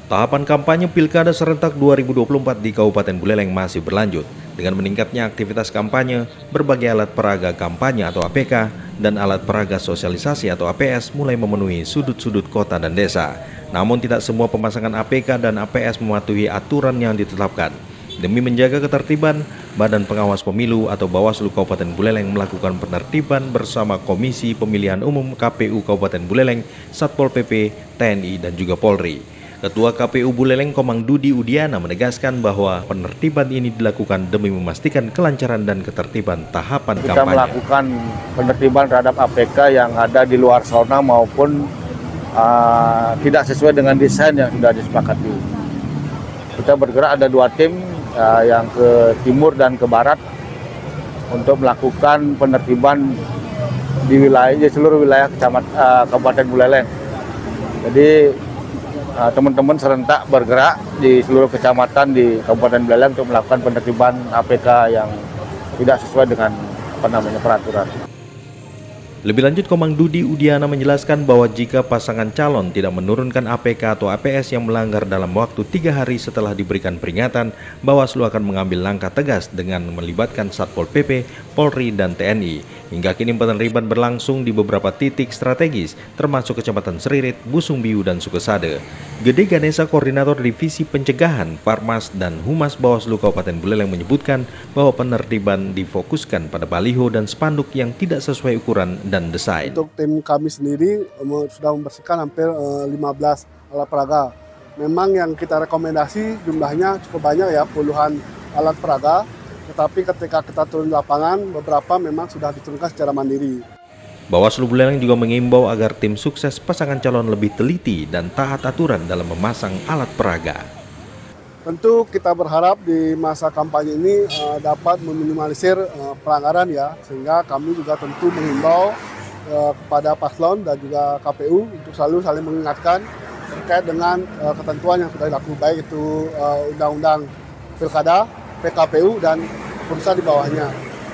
Tahapan kampanye Pilkada serentak 2024 di Kabupaten Buleleng masih berlanjut. Dengan meningkatnya aktivitas kampanye, berbagai alat peraga kampanye atau APK dan alat peraga sosialisasi atau APS mulai memenuhi sudut-sudut kota dan desa. Namun tidak semua pemasangan APK dan APS mematuhi aturan yang ditetapkan. Demi menjaga ketertiban, Badan Pengawas Pemilu atau Bawaslu Kabupaten Buleleng melakukan penertiban bersama Komisi Pemilihan Umum KPU Kabupaten Buleleng, Satpol PP, TNI, dan juga Polri. Ketua KPU Buleleng Komang Dudi Udiana menegaskan bahwa penertiban ini dilakukan demi memastikan kelancaran dan ketertiban tahapan kampanye. Kita melakukan penertiban terhadap APK yang ada di luar zona maupun tidak sesuai dengan desain yang sudah disepakati. Kita bergerak ada 2 tim yang ke timur dan ke barat untuk melakukan penertiban di seluruh wilayah Kabupaten Buleleng. Jadi teman-teman serentak bergerak di seluruh kecamatan di Kabupaten Buleleng untuk melakukan penertiban APK yang tidak sesuai dengan peraturan. Lebih lanjut, Komang Dudi Udiana menjelaskan bahwa jika pasangan calon tidak menurunkan APK atau APS yang melanggar dalam waktu 3 hari setelah diberikan peringatan, Bawaslu akan mengambil langkah tegas dengan melibatkan Satpol PP, Polri, dan TNI. Hingga kini penertiban berlangsung di beberapa titik strategis, termasuk Kecamatan Seririt, Busung Biu, dan Sukesade. Gede Ganesa, Koordinator Divisi Pencegahan, Parmas, dan Humas Bawaslu Kabupaten Buleleng menyebutkan bahwa penertiban difokuskan pada baliho dan spanduk yang tidak sesuai ukuran dan desain. Untuk tim kami sendiri sudah membersihkan hampir 15 alat peraga. Memang yang kita rekomendasi jumlahnya cukup banyak ya, puluhan alat peraga. Tetapi ketika kita turun di lapangan, beberapa memang sudah diturunkan secara mandiri. Bawaslu Buleleng juga mengimbau agar tim sukses pasangan calon lebih teliti dan taat aturan dalam memasang alat peraga. Tentu kita berharap di masa kampanye ini dapat meminimalisir pelanggaran ya, sehingga kami juga tentu mengimbau kepada paslon dan juga KPU untuk selalu saling mengingatkan terkait dengan ketentuan yang sudah dilakukan, baik itu Undang-Undang Pilkada, PKPU, dan putusan di bawahnya,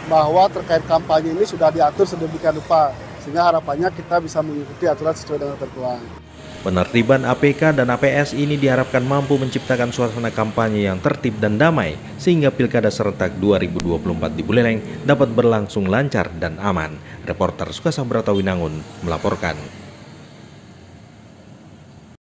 bahwa terkait kampanye ini sudah diatur sedemikian rupa, sehingga harapannya kita bisa mengikuti aturan sesuai dengan ketentuan. Penertiban APK dan APS ini diharapkan mampu menciptakan suasana kampanye yang tertib dan damai, sehingga Pilkada serentak 2024 di Buleleng dapat berlangsung lancar dan aman. Reporter Sukasabrata Winangun melaporkan.